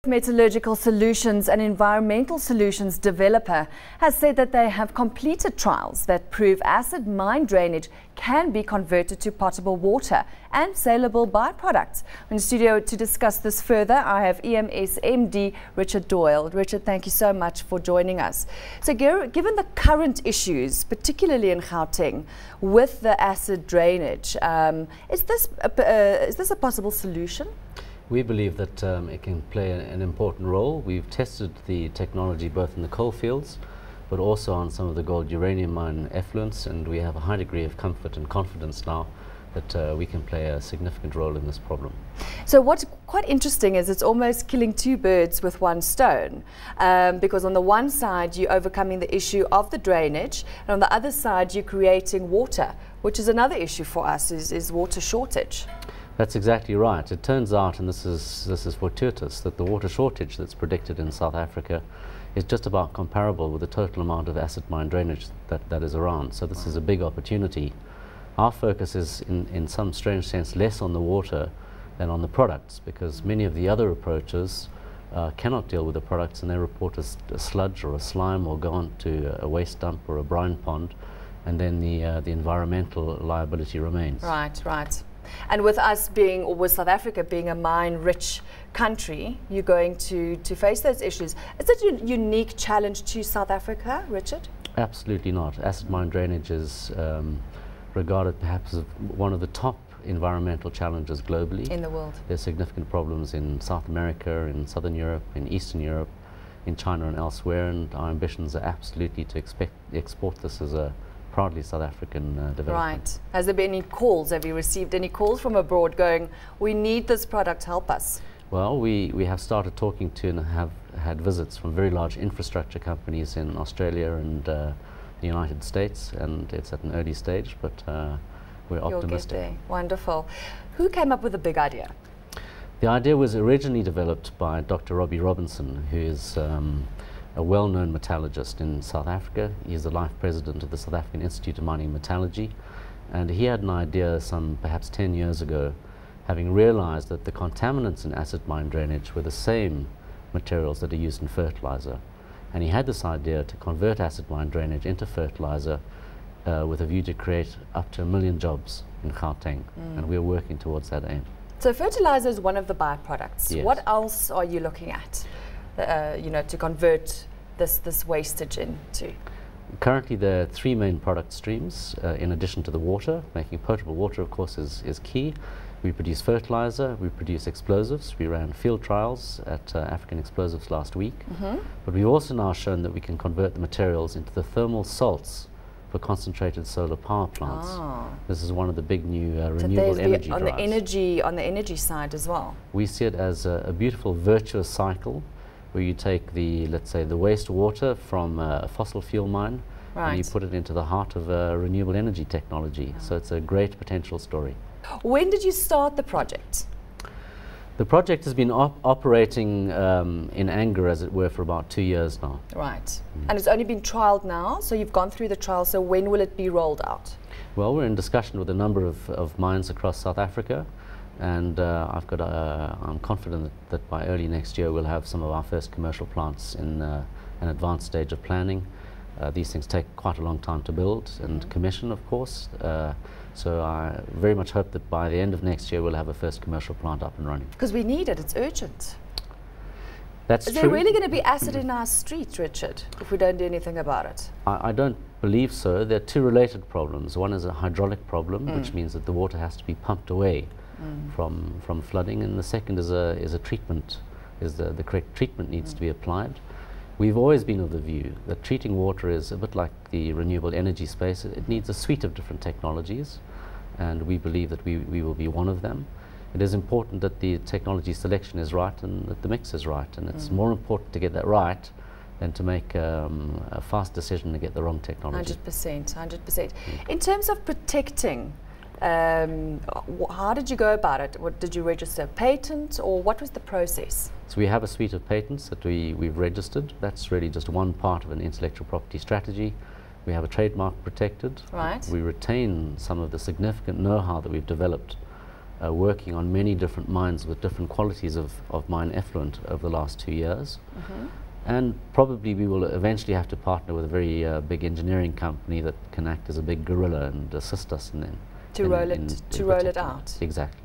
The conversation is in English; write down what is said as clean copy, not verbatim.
Metallurgical Solutions, an environmental solutions developer, has said that they have completed trials that prove acid mine drainage can be converted to potable water and saleable byproducts. In the studio to discuss this further, I have EMS MD Richard Doyle. Richard, thank you so much for joining us. So given the current issues, particularly in Gauteng, with the acid drainage, is this a possible solution? We believe that it can play an important role. We've tested the technology both in the coal fields but also on some of the gold uranium mine effluents, and we have a high degree of comfort and confidence now that we can play a significant role in this problem. So what's quite interesting is it's almost killing two birds with one stone, because on the one side you're overcoming the issue of the drainage, and on the other side you're creating water, which is another issue for us, is water shortage. That's exactly right. It turns out, and this is fortuitous, that the water shortage that's predicted in South Africa is just about comparable with the total amount of acid mine drainage that is around. So this is a big opportunity. Our focus is, in some strange sense, less on the water than on the products, because many of the other approaches cannot deal with the products, and they report a sludge or a slime or go on to a waste dump or a brine pond, and then the environmental liability remains. Right, right. And with us being, or with South Africa being a mine-rich country, you're going to face those issues. Is it a unique challenge to South Africa, Richard? Absolutely not. Acid mine drainage is regarded perhaps as one of the top environmental challenges globally. In the world. There's significant problems in South America, in Southern Europe, in Eastern Europe, in China and elsewhere, and our ambitions are absolutely to export this as a proudly South African development. Right. Has there been any calls? Have you received any calls from abroad going, we need this product, help us? Well, we have started talking to and have had visits from very large infrastructure companies in Australia and the United States, and it's at an early stage, but we're optimistic. You'll get there. Wonderful. Who came up with the big idea? The idea was originally developed by Dr. Robbie Robinson, who is a well-known metallurgist in South Africa. He's the life president of the South African Institute of Mining and Metallurgy, and he had an idea some perhaps 10 years ago, having realized that the contaminants in acid mine drainage were the same materials that are used in fertilizer, and he had this idea to convert acid mine drainage into fertilizer with a view to create up to 1 million jobs in Gauteng, and we're working towards that aim. So fertilizer is one of the byproducts. Yes. What else are you looking at? To convert this wastage into? Currently there are 3 main product streams in addition to the water. Making potable water, of course, is key. We produce fertilizer, we produce explosives. We ran field trials at African Explosives last week. But we've also now shown that we can convert the materials into the thermal salts for concentrated solar power plants. This is one of the big new renewable energy on drives. On the energy side as well. We see it as a beautiful virtuous cycle, where you take let's say the wastewater from a fossil fuel mine, and you put it into the heart of renewable energy technology. So it's a great potential story. When did you start the project? The project has been operating in anger, as it were, for about 2 years now. Right. And it's only been trialled now, so you've gone through the trial, so when will it be rolled out? Well, we're in discussion with a number of mines across South Africa, and I'm confident that by early next year we'll have some of our first commercial plants in an advanced stage of planning. These things take quite a long time to build and commission, of course, so I very much hope that by the end of next year we'll have a first commercial plant up and running. Because we need it, it's urgent. That's true. Is there really going to be acid in our streets, Richard, if we don't do anything about it? I don't believe so. There are 2 related problems. One is a hydraulic problem, which means that the water has to be pumped away from flooding, and the second is a treatment. The correct treatment needs to be applied. We've always been of the view that treating water is a bit like the renewable energy space. It needs a suite of different technologies, and we believe that we will be one of them. It is important that the technology selection is right and that the mix is right, and it's more important to get that right than to make a fast decision to get the wrong technology. 100%, 100%. In terms of protecting, how did you go about it? Did you register a patent, or what was the process? So we have a suite of patents that we've registered. That's really just one part of an intellectual property strategy. We have a trademark protected. Right. We retain some of the significant know-how that we've developed working on many different mines with different qualities of mine effluent over the last 2 years. And probably we will eventually have to partner with a very big engineering company that can act as a big gorilla and assist us in to roll it out. Exactly.